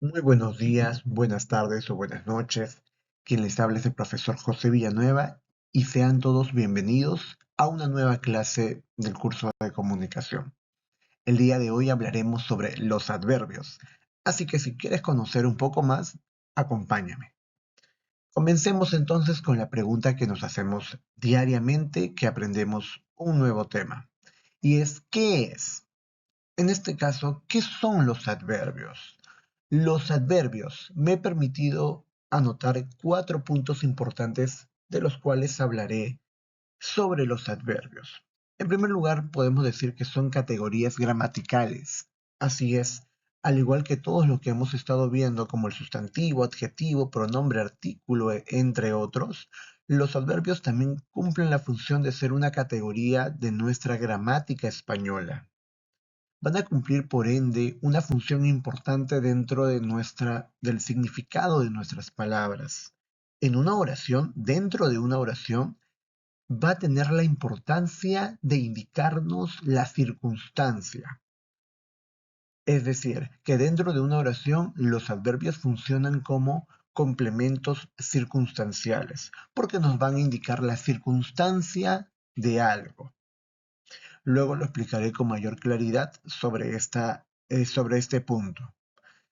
Muy buenos días, buenas tardes o buenas noches. Quien les habla es el profesor José Villanueva y sean todos bienvenidos a una nueva clase del curso de comunicación. El día de hoy hablaremos sobre los adverbios, así que si quieres conocer un poco más, acompáñame. Comencemos entonces con la pregunta que nos hacemos diariamente que aprendemos un nuevo tema, y es ¿qué es? En este caso, ¿qué son los adverbios? Los adverbios. Me he permitido anotar 4 puntos importantes de los cuales hablaré sobre los adverbios. En primer lugar, podemos decir que son categorías gramaticales. Así es, al igual que todos lo que hemos estado viendo como el sustantivo, adjetivo, pronombre, artículo, entre otros, los adverbios también cumplen la función de ser una categoría de nuestra gramática española. Van a cumplir, por ende, una función importante dentro del significado de nuestras palabras. En una oración, dentro de una oración, va a tener la importancia de indicarnos la circunstancia. Es decir, que dentro de una oración los adverbios funcionan como complementos circunstanciales, porque nos van a indicar la circunstancia de algo. Luego lo explicaré con mayor claridad sobre este punto.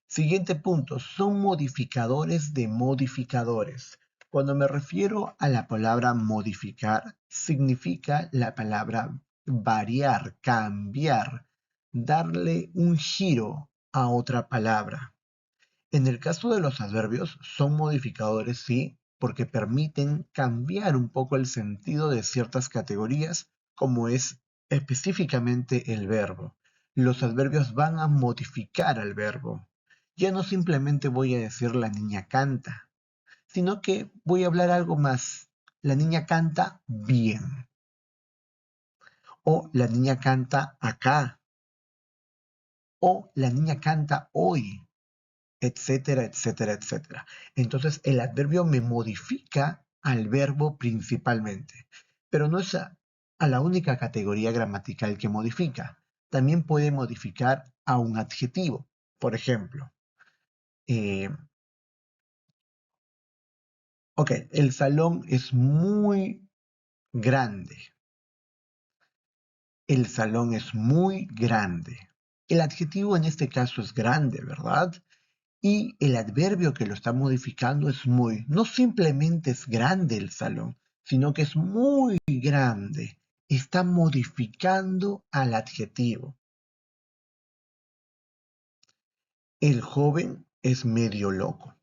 Siguiente punto, son modificadores de modificadores. Cuando me refiero a la palabra modificar, significa la palabra variar, cambiar, darle un giro a otra palabra. En el caso de los adverbios, son modificadores, sí, porque permiten cambiar un poco el sentido de ciertas categorías, como es específicamente el verbo. Los adverbios van a modificar al verbo. Ya no simplemente voy a decir la niña canta, sino que voy a hablar algo más. La niña canta bien. O la niña canta acá. O la niña canta hoy, etcétera, etcétera, etcétera. Entonces el adverbio me modifica al verbo principalmente, pero no es a la única categoría gramatical que modifica. También puede modificar a un adjetivo. Por ejemplo, eh, ok, el salón es muy grande. El salón es muy grande. El adjetivo en este caso es grande, ¿verdad? Y el adverbio que lo está modificando es muy. No simplemente es grande el salón, sino que es muy grande. Está modificando al adjetivo. El joven es medio loco.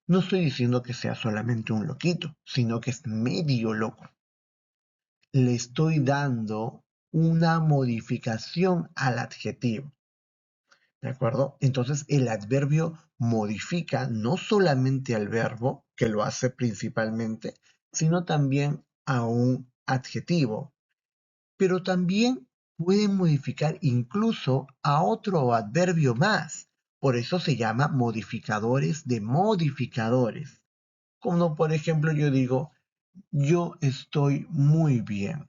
No estoy diciendo que sea solamente un loquito, sino que es medio loco. Le estoy dando una modificación al adjetivo. ¿De acuerdo? Entonces el adverbio modifica no solamente al verbo, que lo hace principalmente, sino también a un adjetivo, pero también puede modificar incluso a otro adverbio más. Por eso se llama modificadores de modificadores. Como por ejemplo yo digo, yo estoy muy bien,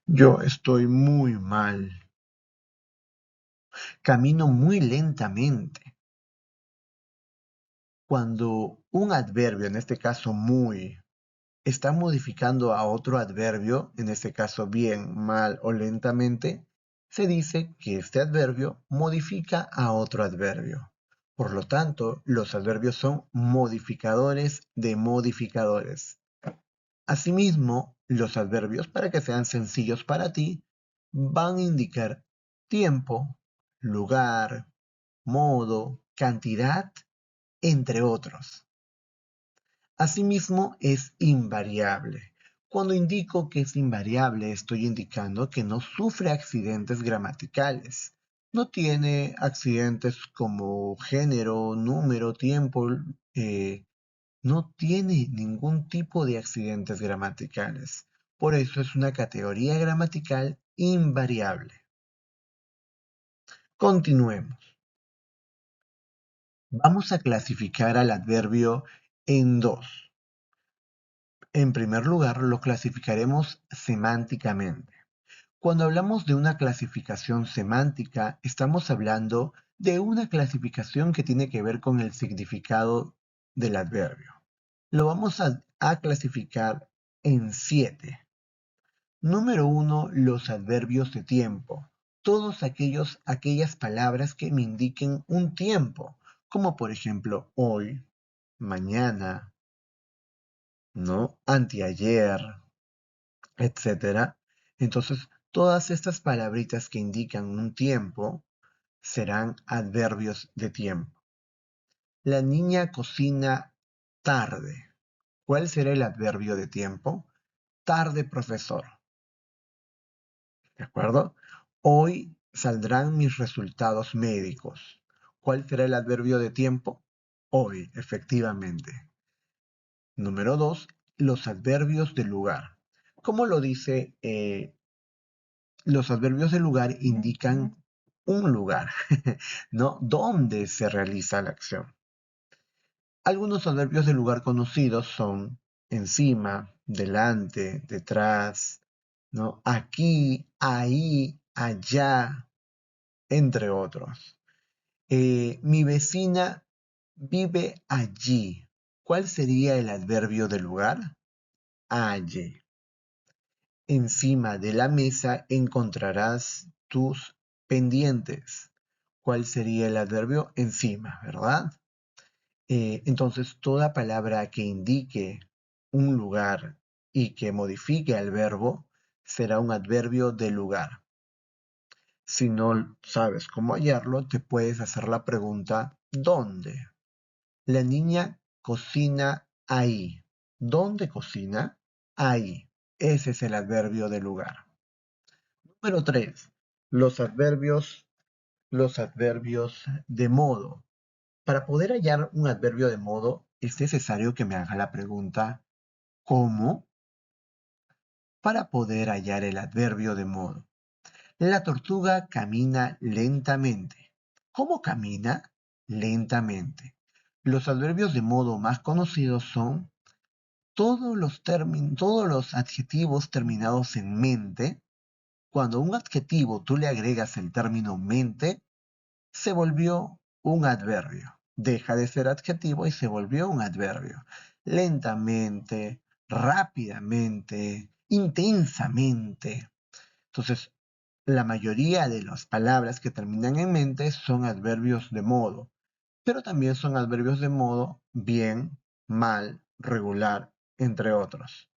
yo estoy muy mal, camino muy lentamente. Cuando un adverbio, en este caso muy, está modificando a otro adverbio, en este caso bien, mal o lentamente, se dice que este adverbio modifica a otro adverbio. Por lo tanto, los adverbios son modificadores de modificadores. Asimismo, los adverbios, para que sean sencillos para ti, van a indicar tiempo, lugar, modo, cantidad, entre otros. Asimismo, es invariable. Cuando indico que es invariable, estoy indicando que no sufre accidentes gramaticales. No tiene accidentes como género, número, tiempo. eh, no tiene ningún tipo de accidentes gramaticales. Por eso es una categoría gramatical invariable. Continuemos. Vamos a clasificar al adverbio en dos. En primer lugar, lo clasificaremos semánticamente. Cuando hablamos de una clasificación semántica, estamos hablando de una clasificación que tiene que ver con el significado del adverbio. Lo vamos a clasificar en 7. Número 1, los adverbios de tiempo. Todos aquellas palabras que me indiquen un tiempo, como por ejemplo hoy, mañana, ¿no? Anteayer, etcétera. Entonces, todas estas palabritas que indican un tiempo serán adverbios de tiempo. La niña cocina tarde. ¿Cuál será el adverbio de tiempo? Tarde, profesor. ¿De acuerdo? Hoy saldrán mis resultados médicos. ¿Cuál será el adverbio de tiempo? Hoy, efectivamente. Número 2, los adverbios de lugar. ¿Cómo lo dice? Los adverbios de lugar indican un lugar, ¿no? ¿Dónde se realiza la acción? Algunos adverbios de lugar conocidos son encima, delante, detrás, ¿no? Aquí, ahí, allá, entre otros. Mi vecina vive allí. ¿Cuál sería el adverbio de lugar? Allí. Encima de la mesa encontrarás tus pendientes. ¿Cuál sería el adverbio? Encima, ¿verdad? Entonces, toda palabra que indique un lugar y que modifique al verbo será un adverbio de lugar. Si no sabes cómo hallarlo, te puedes hacer la pregunta ¿dónde? La niña cocina ahí. ¿Dónde cocina? Ahí. Ese es el adverbio de lugar. Número 3. Los adverbios de modo. Para poder hallar un adverbio de modo, es necesario que me haga la pregunta ¿cómo? Para poder hallar el adverbio de modo. La tortuga camina lentamente. ¿Cómo camina? Lentamente. Los adverbios de modo más conocidos son todos los adjetivos terminados en mente. Cuando a un adjetivo tú le agregas el término mente, se volvió un adverbio. Deja de ser adjetivo y se volvió un adverbio. Lentamente, rápidamente, intensamente. Entonces, la mayoría de las palabras que terminan en mente son adverbios de modo, pero también son adverbios de modo bien, mal, regular, entre otros.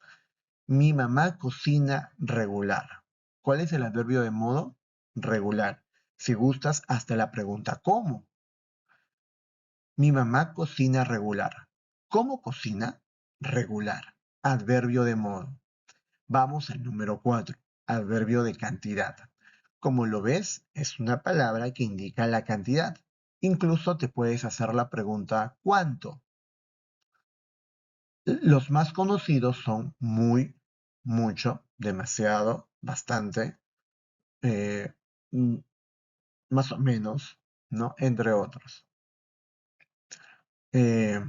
Mi mamá cocina regular. ¿Cuál es el adverbio de modo? Regular. Si gustas, hasta la pregunta ¿cómo? Mi mamá cocina regular. ¿Cómo cocina? Regular. Adverbio de modo. Vamos al número 4. Adverbio de cantidad. Como lo ves, es una palabra que indica la cantidad. Incluso te puedes hacer la pregunta ¿cuánto? Los más conocidos son muy, mucho, demasiado, bastante, eh, mm, más o menos, ¿no? Entre otros. Eh,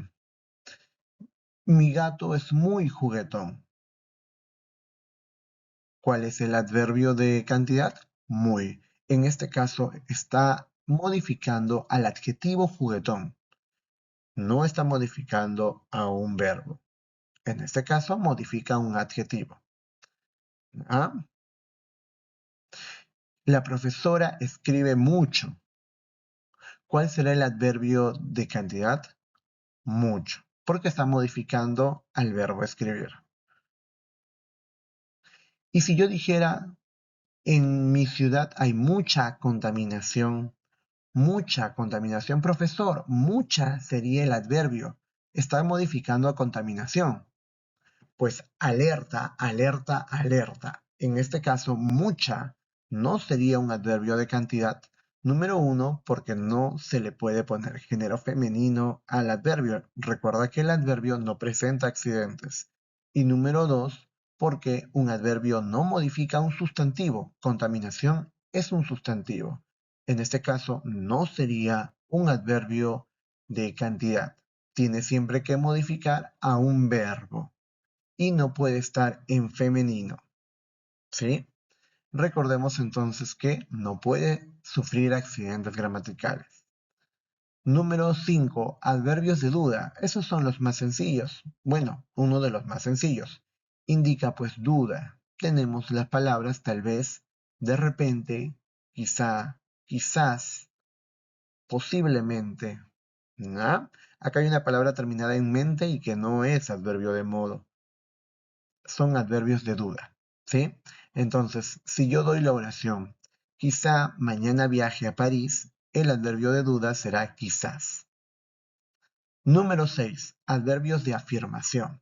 mi gato es muy juguetón. ¿Cuál es el adverbio de cantidad? Muy. En este caso está modificando al adjetivo juguetón. No está modificando a un verbo. En este caso modifica un adjetivo. ¿Ah? La profesora escribe mucho. ¿Cuál será el adverbio de cantidad? Mucho, porque está modificando al verbo escribir. Y si yo dijera, en mi ciudad hay mucha contaminación, profesor, mucha sería el adverbio. Está modificando a contaminación. Pues alerta, alerta, alerta. En este caso, mucha no sería un adverbio de cantidad. Número 1, porque no se le puede poner género femenino al adverbio. Recuerda que el adverbio no presenta accidentes. Y número 2, porque un adverbio no modifica un sustantivo. Contaminación es un sustantivo. En este caso, no sería un adverbio de cantidad. Tiene siempre que modificar a un verbo y no puede estar en femenino, ¿sí? Recordemos entonces que no puede sufrir accidentes gramaticales. Número 5. Adverbios de duda. Esos son los más sencillos. Bueno, uno de los más sencillos. Indica pues duda. Tenemos las palabras tal vez, de repente, quizá, quizás, posiblemente. ¿No? Acá hay una palabra terminada en mente y que no es adverbio de modo. Son adverbios de duda. ¿Sí? Entonces, si yo doy la oración, quizá mañana viaje a París, el adverbio de duda será quizás. Número 6. Adverbios de afirmación.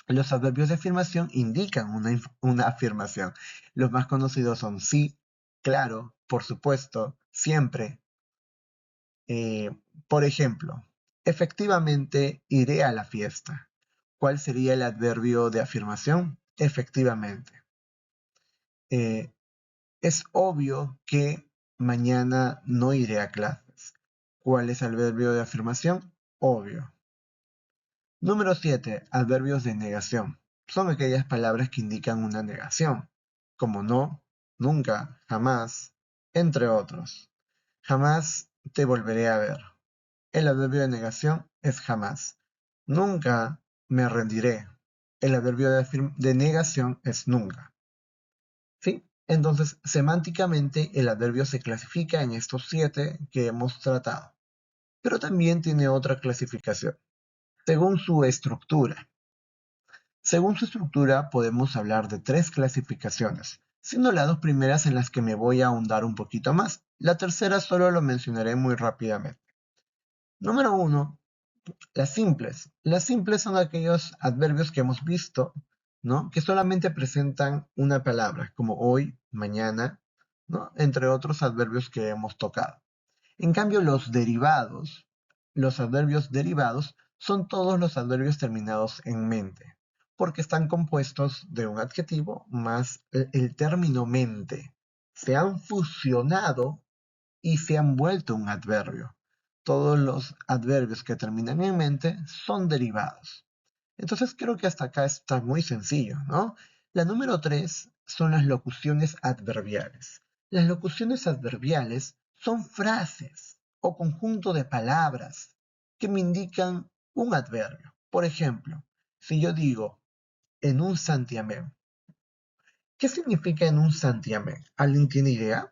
Los adverbios de afirmación indican una afirmación. Los más conocidos son sí, claro, por supuesto, siempre. Por ejemplo, efectivamente iré a la fiesta. ¿Cuál sería el adverbio de afirmación? Efectivamente. Eh, es obvio que mañana no iré a clases. ¿Cuál es el adverbio de afirmación? Obvio. Número 7. Adverbios de negación. Son aquellas palabras que indican una negación, como no, nunca, jamás, entre otros. Jamás te volveré a ver. El adverbio de negación es jamás. Nunca me rendiré. El adverbio de negación es nunca. ¿Sí? Entonces, semánticamente, el adverbio se clasifica en estos 7 que hemos tratado. Pero también tiene otra clasificación, según su estructura. Según su estructura, podemos hablar de 3 clasificaciones, siendo las 2 primeras en las que me voy a ahondar un poquito más. La tercera solo lo mencionaré muy rápidamente. Número 1, las simples. Las simples son aquellos adverbios que hemos visto, ¿no? Que solamente presentan una palabra, como hoy, mañana, ¿no? Entre otros adverbios que hemos tocado. En cambio, los adverbios derivados, son todos los adverbios terminados en mente, porque están compuestos de un adjetivo más el término mente. Se han fusionado y se han vuelto un adverbio. Todos los adverbios que terminan en mente son derivados. Entonces creo que hasta acá está muy sencillo, ¿no? La número 3 son las locuciones adverbiales. Las locuciones adverbiales son frases o conjunto de palabras que me indican un adverbio. Por ejemplo, si yo digo en un santiamén, ¿qué significa en un santiamén? ¿Alguien tiene idea?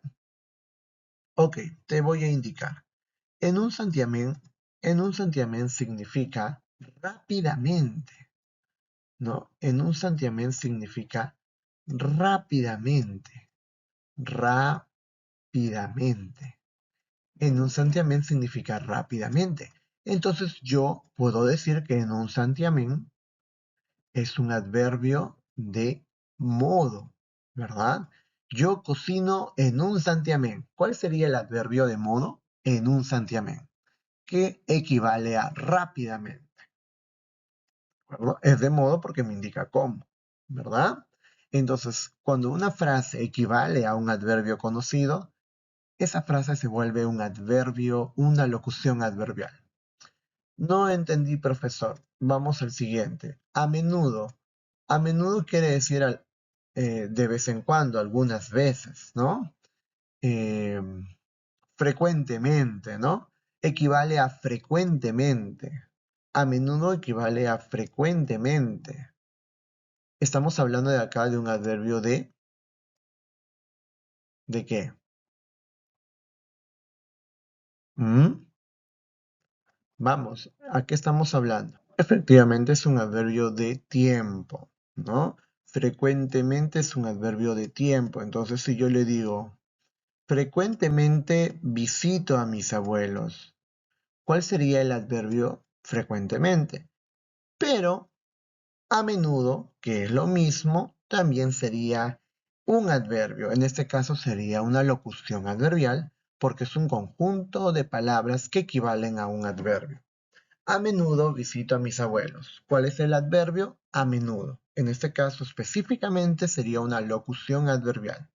Ok, te voy a indicar. En un santiamén significa rápidamente, ¿no? En un santiamén significa rápidamente, rápidamente. En un santiamén significa rápidamente. Entonces yo puedo decir que en un santiamén es un adverbio de modo, ¿verdad? Yo cocino en un santiamén. ¿Cuál sería el adverbio de modo? En un santiamén, que equivale a rápidamente. ¿Verdad? Es de modo porque me indica cómo, ¿verdad? Entonces, cuando una frase equivale a un adverbio conocido, esa frase se vuelve un adverbio, una locución adverbial. No entendí, profesor. Vamos al siguiente. A menudo. A menudo quiere decir de vez en cuando, algunas veces, ¿no? Eh, frecuentemente, ¿no? Equivale a frecuentemente. A menudo equivale a frecuentemente. Estamos hablando de acá de un adverbio ¿de qué? ¿Mm? Vamos, ¿a qué estamos hablando? Efectivamente es un adverbio de tiempo, ¿no? Frecuentemente es un adverbio de tiempo. Entonces, si yo le digo, frecuentemente visito a mis abuelos, ¿cuál sería el adverbio frecuentemente? Pero a menudo, que es lo mismo, también sería un adverbio. En este caso sería una locución adverbial porque es un conjunto de palabras que equivalen a un adverbio. A menudo visito a mis abuelos. ¿Cuál es el adverbio? A menudo. En este caso específicamente sería una locución adverbial.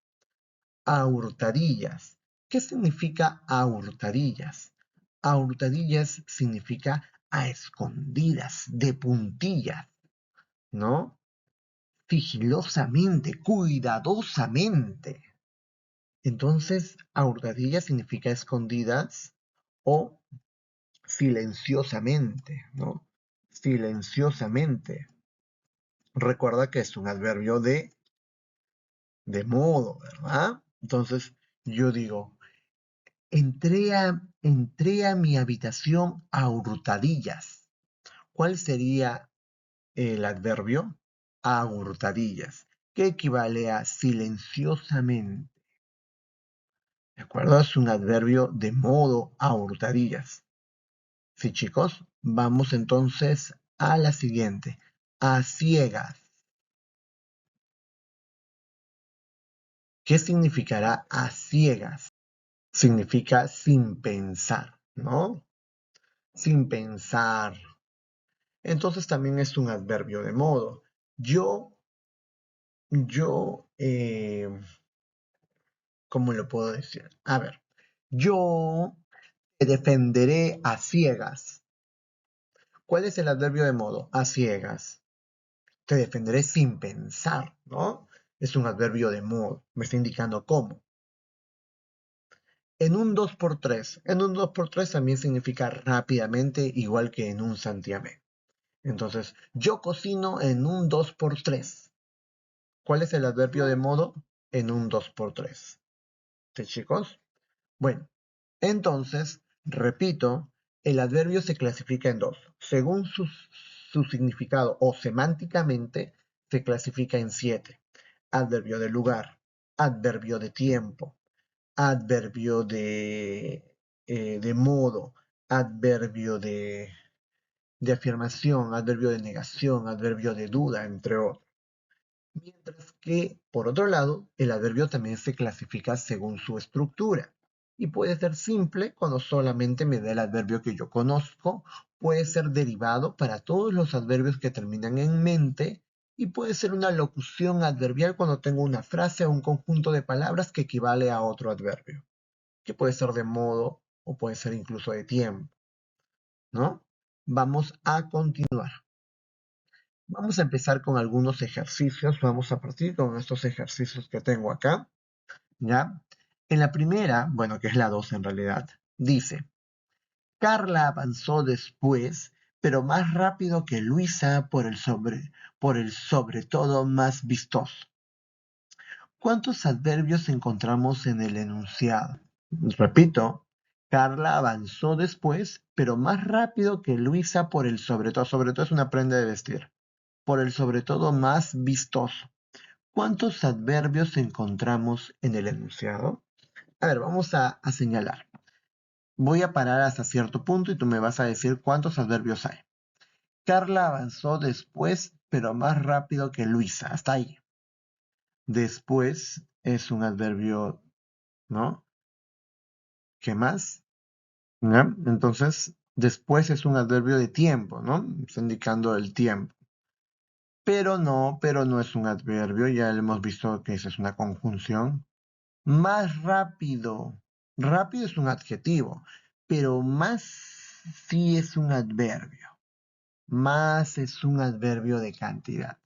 A hurtadillas. ¿Qué significa a hurtadillas? A hurtadillas significa a escondidas, de puntillas, ¿no? sigilosamente, cuidadosamente. Entonces, a hurtadillas significa escondidas o silenciosamente, ¿no? Silenciosamente. Recuerda que es un adverbio de modo, ¿verdad? Entonces, yo digo, entré a mi habitación a hurtadillas. ¿Cuál sería el adverbio? A hurtadillas, que equivale a silenciosamente. ¿De acuerdo? Es un adverbio de modo a hurtadillas. Sí, chicos, vamos entonces a la siguiente. A ciegas. ¿Qué significará a ciegas? Significa sin pensar, ¿no? Sin pensar. Entonces también es un adverbio de modo. Yo, yo, ¿cómo lo puedo decir? A ver, yo te defenderé a ciegas. ¿Cuál es el adverbio de modo? A ciegas. Te defenderé sin pensar, ¿no? Es un adverbio de modo. Me está indicando cómo. En un 2x3. En un 2x3 también significa rápidamente, igual que en un santiamén. Entonces, yo cocino en un 2x3. ¿Cuál es el adverbio de modo? En un 2x3. ¿Sí, chicos? Bueno, entonces, repito, el adverbio se clasifica en dos. Según su significado o semánticamente, se clasifica en 7. Adverbio de lugar, adverbio de tiempo, adverbio de modo, adverbio de afirmación, adverbio de negación, adverbio de duda, entre otros. Mientras que, por otro lado, el adverbio también se clasifica según su estructura. Y puede ser simple cuando solamente me da el adverbio que yo conozco, puede ser derivado para todos los adverbios que terminan en mente, y puede ser una locución adverbial cuando tengo una frase o un conjunto de palabras que equivale a otro adverbio, que puede ser de modo o puede ser incluso de tiempo, ¿no? Vamos a continuar. Vamos a empezar con algunos ejercicios. Vamos a partir con estos ejercicios que tengo acá, ¿ya? En la primera, bueno, que es la 2 en realidad, dice, Carla avanzó después, pero más rápido que Luisa por el sobre todo más vistoso. ¿Cuántos adverbios encontramos en el enunciado? Repito, Carla avanzó después, pero más rápido que Luisa por el sobre todo. Sobre todo es una prenda de vestir. Por el sobre todo más vistoso. ¿Cuántos adverbios encontramos en el enunciado? A ver, vamos a señalar. Voy a parar hasta cierto punto y tú me vas a decir cuántos adverbios hay. Carla avanzó después, pero más rápido que Luisa. Hasta ahí. Después es un adverbio, ¿no? ¿Qué más? ¿Ya? Entonces, después es un adverbio de tiempo, ¿no? Está indicando el tiempo. Pero no es un adverbio, ya hemos visto que esa es una conjunción. Más rápido. Rápido es un adjetivo, pero más sí es un adverbio. Más es un adverbio de cantidad.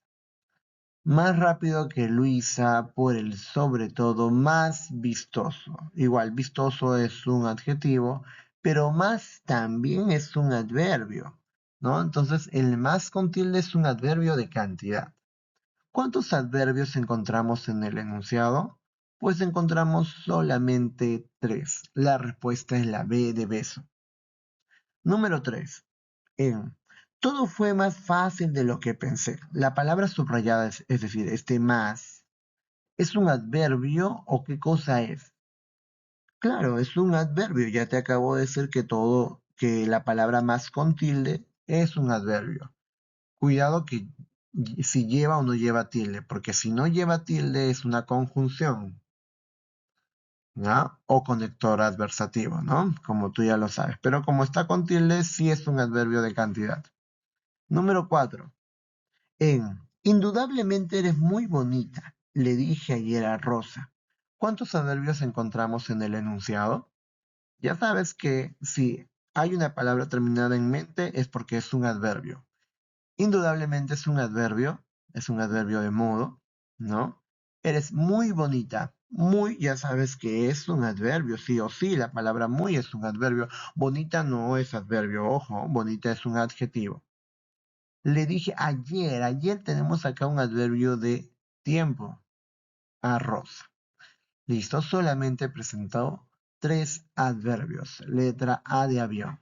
Más rápido que Luisa, por el sobre todo más vistoso. Igual, vistoso es un adjetivo, pero más también es un adverbio, ¿no? Entonces, el más con tilde es un adverbio de cantidad. ¿Cuántos adverbios encontramos en el enunciado? Pues encontramos solamente 3. La respuesta es la B de beso. Número 3. En todo fue más fácil de lo que pensé. La palabra subrayada, es decir, este más, ¿es un adverbio o qué cosa es? Claro, es un adverbio. Ya te acabo de decir que la palabra más con tilde es un adverbio. Cuidado que si lleva o no lleva tilde, porque si no lleva tilde es una conjunción, ¿no? O conector adversativo, ¿no? Como tú ya lo sabes. Pero como está con tilde, sí es un adverbio de cantidad. Número 4. Indudablemente eres muy bonita, le dije ayer a Rosa. ¿Cuántos adverbios encontramos en el enunciado? Ya sabes que si hay una palabra terminada en mente es porque es un adverbio. Indudablemente es un adverbio, es un adverbio de modo, ¿no? Eres muy bonita. Muy, ya sabes que es un adverbio, sí o sí, la palabra muy es un adverbio. Bonita no es adverbio, ojo, bonita es un adjetivo. Le dije ayer, ayer tenemos acá un adverbio de tiempo, arroz. Listo, solamente presentó 3 adverbios. Letra A de avión.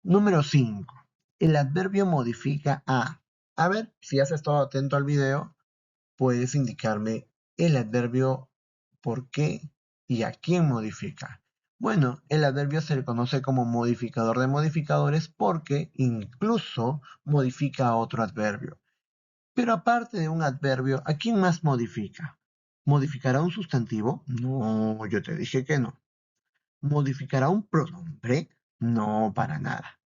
Número 5. El adverbio modifica a. A ver, si has estado atento al video, puedes indicarme el adverbio por qué y a quién modifica. Bueno, el adverbio se le conoce como modificador de modificadores porque incluso modifica a otro adverbio. Pero aparte de un adverbio, ¿a quién más modifica? ¿Modificará un sustantivo? No, yo te dije que no. ¿Modificará un pronombre? No, para nada.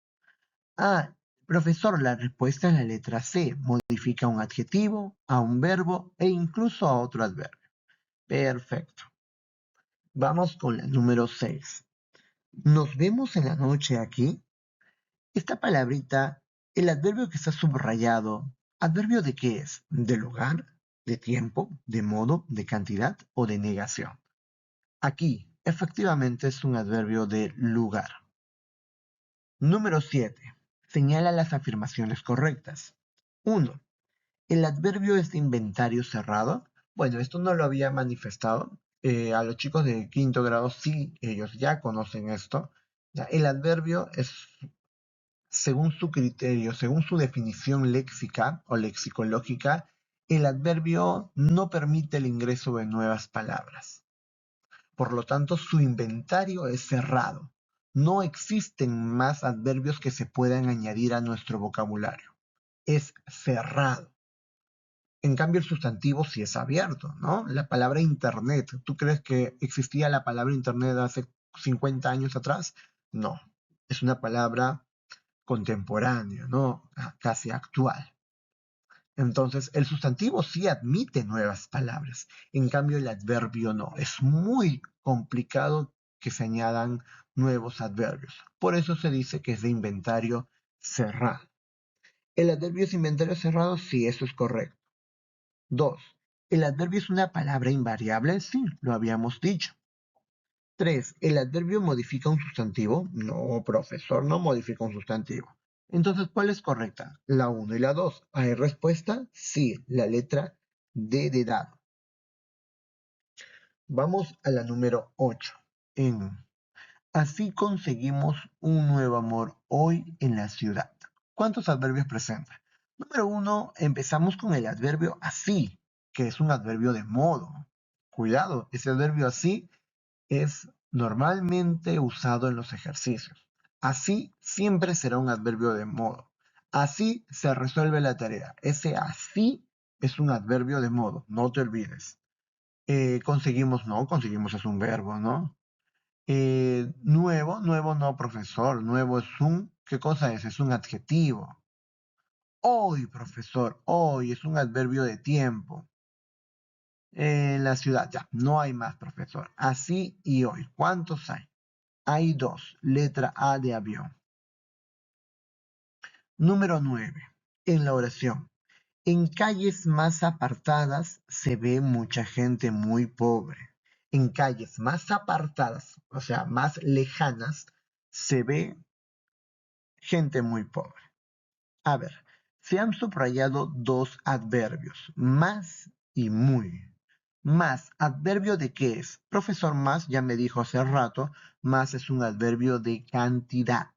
Ah, profesor, la respuesta es la letra C. Modifica un adjetivo, a un verbo e incluso a otro adverbio. Perfecto. Vamos con la número 6. Nos vemos en la noche aquí. Esta palabrita, el adverbio que está subrayado, ¿adverbio de qué es? ¿De lugar? ¿De tiempo? ¿De modo? ¿De cantidad? ¿O de negación? Aquí, efectivamente, es un adverbio de lugar. Número 7. Señala las afirmaciones correctas. 1. ¿El adverbio es de inventario cerrado? Bueno, esto no lo había manifestado. A los chicos de quinto grado sí, ellos ya conocen esto. Ya, el adverbio es, según su criterio, según su definición léxica o lexicológica, el adverbio no permite el ingreso de nuevas palabras. Por lo tanto, su inventario es cerrado. No existen más adverbios que se puedan añadir a nuestro vocabulario. Es cerrado. En cambio, el sustantivo sí es abierto, ¿no? La palabra Internet, ¿tú crees que existía la palabra Internet hace 50 años atrás? No, es una palabra contemporánea, ¿no? Casi actual. Entonces, el sustantivo sí admite nuevas palabras, en cambio el adverbio no. Es muy complicado que se añadan nuevos adverbios. Por eso se dice que es de inventario cerrado. ¿El adverbio es inventario cerrado? Sí, eso es correcto. 2. ¿El adverbio es una palabra invariable? Sí, lo habíamos dicho. 3. ¿El adverbio modifica un sustantivo? No, profesor, no modifica un sustantivo. Entonces, ¿cuál es correcta? La 1 y la 2. ¿Hay respuesta? Sí, la letra D de dado. Vamos a la número 8. Así conseguimos un nuevo amor hoy en la ciudad. ¿Cuántos adverbios presenta? Número 1, empezamos con el adverbio así, que es un adverbio de modo. Cuidado, ese adverbio así es normalmente usado en los ejercicios. Así siempre será un adverbio de modo. Así se resuelve la tarea. Ese así es un adverbio de modo, no te olvides. Conseguimos, no, conseguimos es un verbo, ¿no? Nuevo, nuevo no, profesor. Nuevo es un, ¿qué cosa es? Es un adjetivo. Hoy, profesor, hoy es un adverbio de tiempo. En la ciudad, ya, no hay más, profesor. Así y hoy. ¿Cuántos hay? Hay 2. Letra A de avión. Número 9. En la oración. En calles más apartadas se ve mucha gente muy pobre. En calles más apartadas, o sea, más lejanas, se ve gente muy pobre. A ver, se han subrayado 2 adverbios, más y muy. Más, ¿adverbio de qué es? Profesor, más, ya me dijo hace rato, más es un adverbio de cantidad.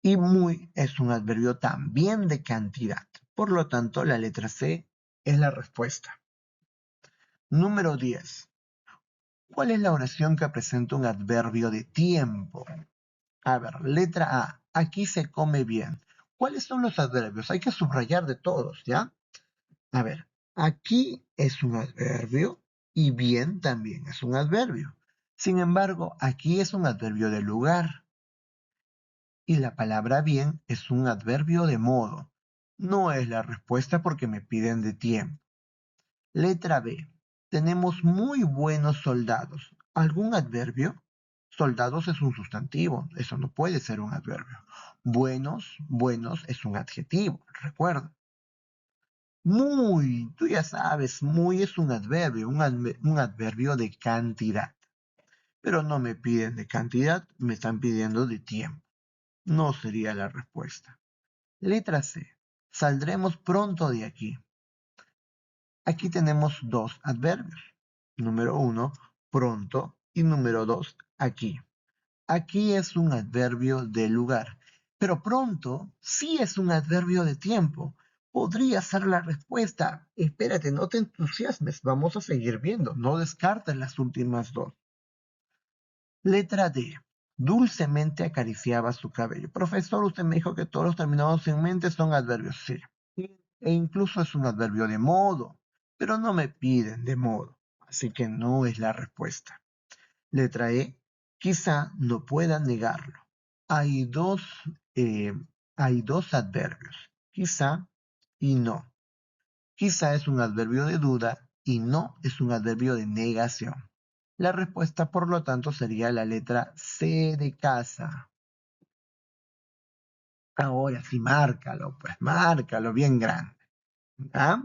Y muy es un adverbio también de cantidad. Por lo tanto, la letra C es la respuesta. Número 10. ¿Cuál es la oración que presenta un adverbio de tiempo? A ver, letra A. Aquí se come bien. ¿Cuáles son los adverbios? Hay que subrayar de todos, ¿ya? A ver, aquí es un adverbio y bien también es un adverbio. Sin embargo, aquí es un adverbio de lugar. Y la palabra bien es un adverbio de modo. No es la respuesta porque me piden de tiempo. Letra B. Tenemos muy buenos soldados. ¿Algún adverbio? Soldados es un sustantivo, eso no puede ser un adverbio. Buenos, buenos es un adjetivo, recuerda. Muy, tú ya sabes, muy es un adverbio, un adverbio de cantidad. Pero no me piden de cantidad, me están pidiendo de tiempo. No sería la respuesta. Letra C. Saldremos pronto de aquí. Aquí tenemos dos adverbios. Número uno, pronto, y número dos, aquí. Aquí es un adverbio de lugar, pero pronto sí es un adverbio de tiempo. Podría ser la respuesta. Espérate, no te entusiasmes, vamos a seguir viendo. No descartes las últimas dos. Letra D. Dulcemente acariciaba su cabello. Profesor, usted me dijo que todos los terminados en mente son adverbios. Sí. E incluso es un adverbio de modo, pero no me piden de modo, así que no es la respuesta. Letra E. Quizá no pueda negarlo. Hay dos, eh, hay dos adverbios, quizá y no. Quizá es un adverbio de duda y no es un adverbio de negación. La respuesta, por lo tanto, sería la letra C de casa. Ahora sí, márcalo, pues márcalo bien grande. ¿Ah?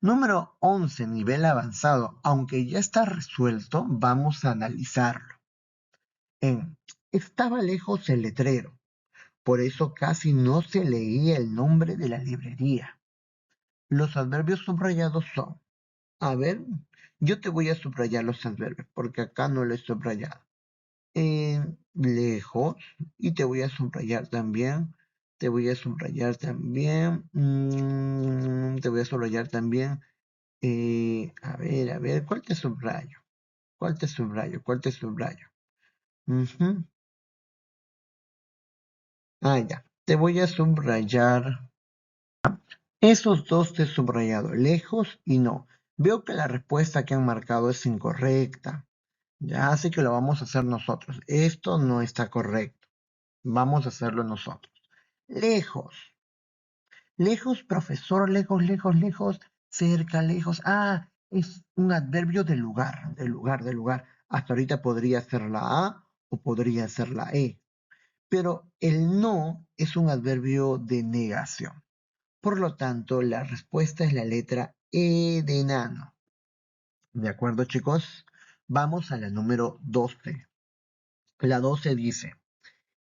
Número 11, nivel avanzado. Aunque ya está resuelto, vamos a analizarlo. Estaba lejos el letrero, por eso casi no se leía el nombre de la librería. Los adverbios subrayados son, a ver, yo te voy a subrayar los adverbios, porque acá no lo he subrayado. Lejos, y te voy a subrayar también, te voy a subrayar también, te voy a subrayar también, a ver, ¿cuál te subrayo? ¿Cuál te subrayo? ¿Cuál te subrayo? Ujú. Ah, ya. Te voy a subrayar esos dos te he subrayado, lejos y no. Veo que la respuesta que han marcado es incorrecta. Ya, así que lo vamos a hacer nosotros. Esto no está correcto. Vamos a hacerlo nosotros. Lejos. Lejos, profesor, lejos, lejos, lejos, cerca, lejos. Ah, es un adverbio de lugar, de lugar, de lugar. Hasta ahorita podría ser la A o podría ser la E. Pero el no es un adverbio de negación. Por lo tanto, la respuesta es la letra E de enano. ¿De acuerdo, chicos? Vamos a la número 12. La 12 dice,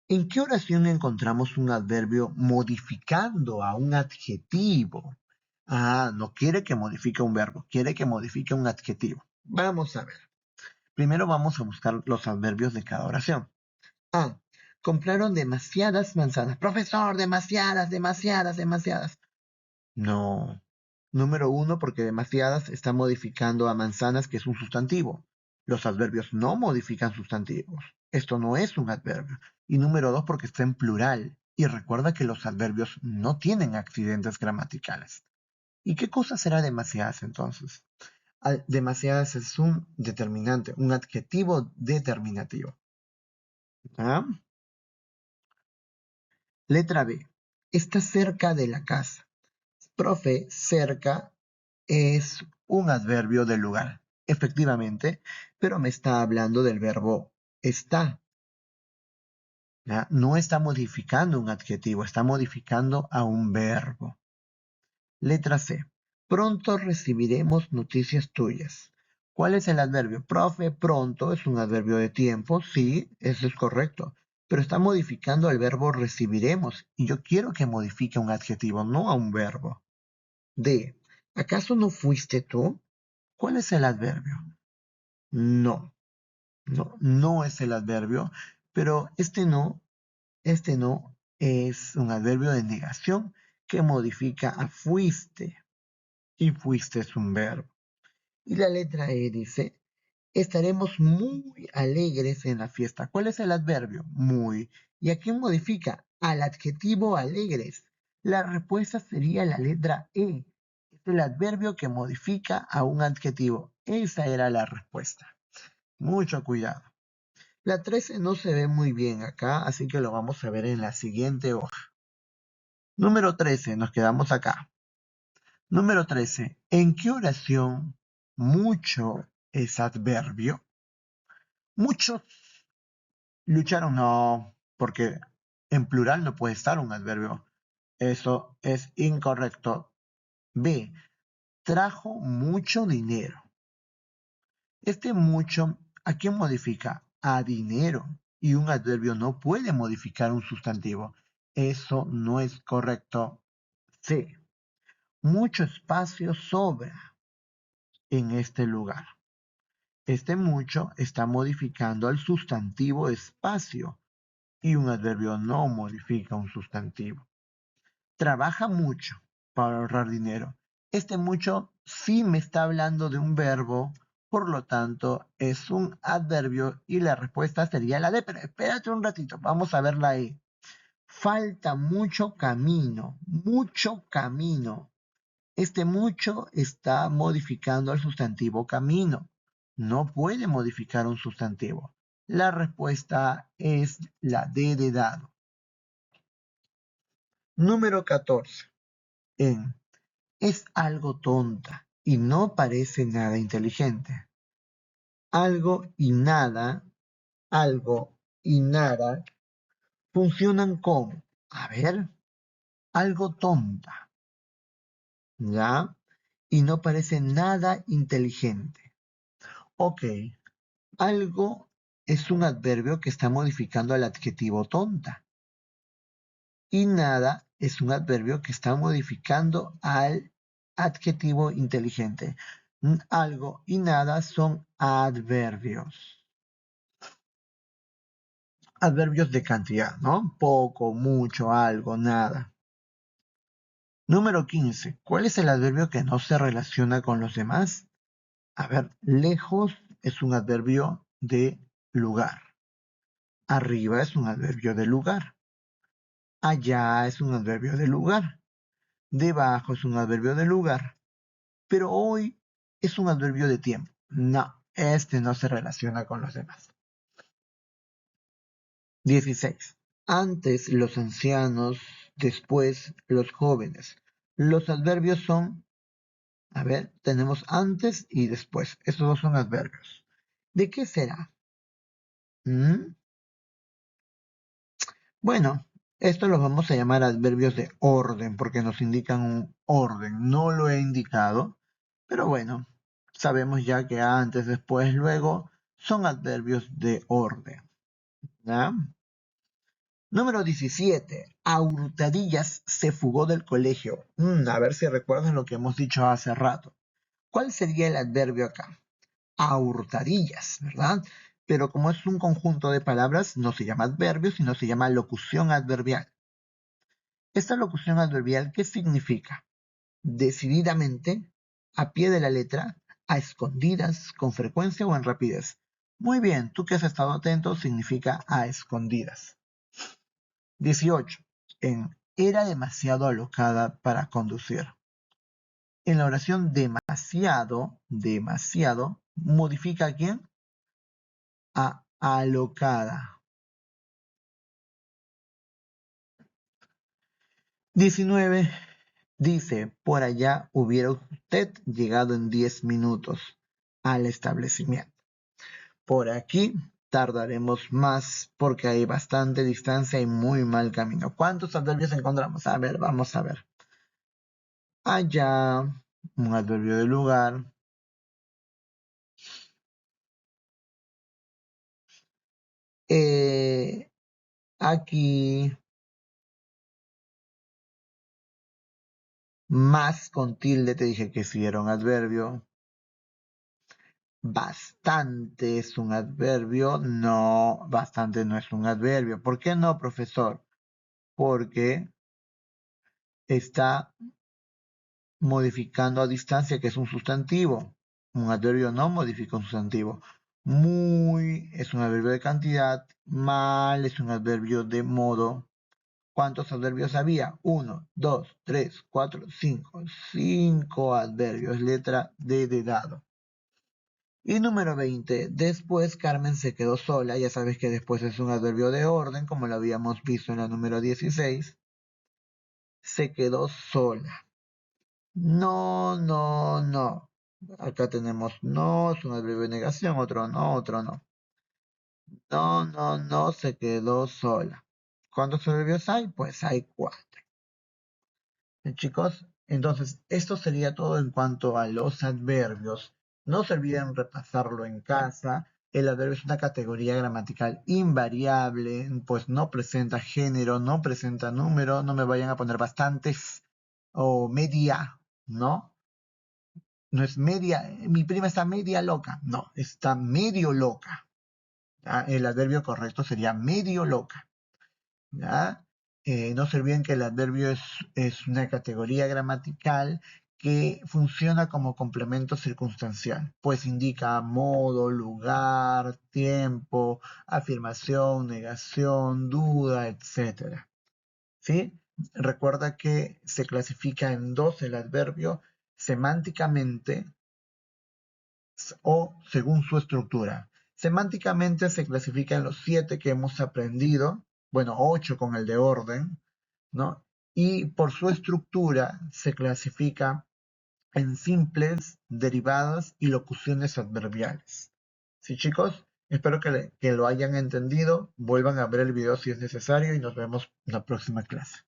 ¿en qué oración encontramos un adverbio modificando a un adjetivo? Ah, no quiere que modifique un verbo, quiere que modifique un adjetivo. Vamos a ver. Primero vamos a buscar los adverbios de cada oración. Ah, compraron demasiadas manzanas. Profesor, demasiadas, demasiadas, demasiadas. No. Número uno, porque demasiadas está modificando a manzanas, que es un sustantivo. Los adverbios no modifican sustantivos. Esto no es un adverbio. Y número dos, porque está en plural. Y recuerda que los adverbios no tienen accidentes gramaticales. ¿Y qué cosa será demasiadas entonces? Demasiadas es un determinante, un adjetivo determinativo. ¿Ah? Letra B. Está cerca de la casa. Profe, cerca es un adverbio del lugar, efectivamente, pero me está hablando del verbo está. ¿Ya? No está modificando un adjetivo, está modificando a un verbo. Letra C. Pronto recibiremos noticias tuyas. ¿Cuál es el adverbio? Profe, pronto es un adverbio de tiempo, sí, eso es correcto, pero está modificando al verbo recibiremos y yo quiero que modifique un adjetivo, no a un verbo. D. ¿Acaso no fuiste tú? ¿Cuál es el adverbio? No, no es el adverbio, pero este no es un adverbio de negación que modifica a fuiste, y fuiste es un verbo. Y la letra E dice, estaremos muy alegres en la fiesta. ¿Cuál es el adverbio? Muy. ¿Y a quién modifica? Al adjetivo alegres. La respuesta sería la letra E. Es el adverbio que modifica a un adjetivo. Esa era la respuesta. Mucho cuidado. La 13 no se ve muy bien acá, así que lo vamos a ver en la siguiente hoja. Número 13, nos quedamos acá. Número 13, ¿en qué oración mucho es adverbio? Muchos lucharon, no, porque en plural no puede estar un adverbio. Eso es incorrecto. B. Trajo mucho dinero. Este mucho, ¿a quién modifica? A dinero. Y un adverbio no puede modificar un sustantivo. Eso no es correcto. C. Mucho espacio sobra en este lugar. Este mucho está modificando al sustantivo espacio y un adverbio no modifica un sustantivo. Trabaja mucho para ahorrar dinero. Este mucho sí me está hablando de un verbo, por lo tanto es un adverbio y la respuesta sería la D, pero espérate un ratito, vamos a ver la E. Falta mucho camino, mucho camino. Este mucho está modificando al sustantivo camino. No puede modificar un sustantivo. La respuesta es la D de dado. Número 14. En es algo tonta y no parece nada inteligente. Algo y nada funcionan como, a ver, algo tonta, ¿ya? Y no parece nada inteligente. Ok, algo es un adverbio que está modificando al adjetivo tonta. Y nada es un adverbio que está modificando al adjetivo inteligente. Algo y nada son adverbios. Adverbios de cantidad, ¿no? Poco, mucho, algo, nada. Número 15. ¿Cuál es el adverbio que no se relaciona con los demás? A ver, lejos es un adverbio de lugar. Arriba es un adverbio de lugar. Allá es un adverbio de lugar. Debajo es un adverbio de lugar. Pero hoy es un adverbio de tiempo. No, este no se relaciona con los demás. 16. Antes los ancianos, después los jóvenes. Los adverbios son, a ver, tenemos antes y después. Estos dos son adverbios. ¿De qué será? ¿Mm? Bueno, estos los vamos a llamar adverbios de orden porque nos indican un orden. No lo he indicado, pero bueno, sabemos ya que antes, después, luego son adverbios de orden. ¿Ya? Número 17. A hurtadillas se fugó del colegio. A ver si recuerdan lo que hemos dicho hace rato. ¿Cuál sería el adverbio acá? A hurtadillas, ¿verdad? Pero como es un conjunto de palabras, no se llama adverbio, sino se llama locución adverbial. Esta locución adverbial, ¿qué significa? Decididamente, a pie de la letra, a escondidas, con frecuencia o en rapidez. Muy bien, tú que has estado atento, significa a escondidas. 18. En era demasiado alocada para conducir. En la oración demasiado, modifica a quién? A alocada. 19. Dice, por allá hubiera usted llegado en 10 minutos al establecimiento. Por aquí tardaremos más porque hay bastante distancia y muy mal camino. ¿Cuántos adverbios encontramos? A ver, vamos a ver. Allá, un adverbio de lugar. Aquí, más con tilde, te dije que si era un adverbio. Bastante es un adverbio. No, bastante no es un adverbio. ¿Por qué no, profesor? Porque está modificando a distancia, que es un sustantivo. Un adverbio no modifica un sustantivo. Muy es un adverbio de cantidad. Mal es un adverbio de modo. ¿Cuántos adverbios había? 1, 2, 3, 4, 5. 5 adverbios. Letra D de dado. Y número 20. Después Carmen se quedó sola. Ya sabes que después es un adverbio de orden, como lo habíamos visto en la número 16. Se quedó sola. No, no, no. Acá tenemos no, es un adverbio de negación, otro no, otro no. No, no, no, se quedó sola. ¿Cuántos adverbios hay? Pues hay 4. Chicos, Entonces, esto sería todo en cuanto a los adverbios. No se olviden repasarlo en casa. El adverbio es una categoría gramatical invariable, pues no presenta género, no presenta número, no me vayan a poner bastantes o media, ¿no? No es media, mi prima está media loca, no, está medio loca. ¿Ya? El adverbio correcto sería medio loca. ¿Ya? No se olviden que el adverbio es una categoría gramatical que funciona como complemento circunstancial, pues indica modo, lugar, tiempo, afirmación, negación, duda, etcétera. ¿Sí? Recuerda que se clasifica en dos el adverbio semánticamente o según su estructura. Semánticamente se clasifica en los 7 que hemos aprendido, bueno, 8 con el de orden, ¿no? Y por su estructura se clasifica en simples, derivadas y locuciones adverbiales. ¿Sí, chicos? Espero que lo hayan entendido. Vuelvan a ver el video si es necesario y nos vemos en la próxima clase.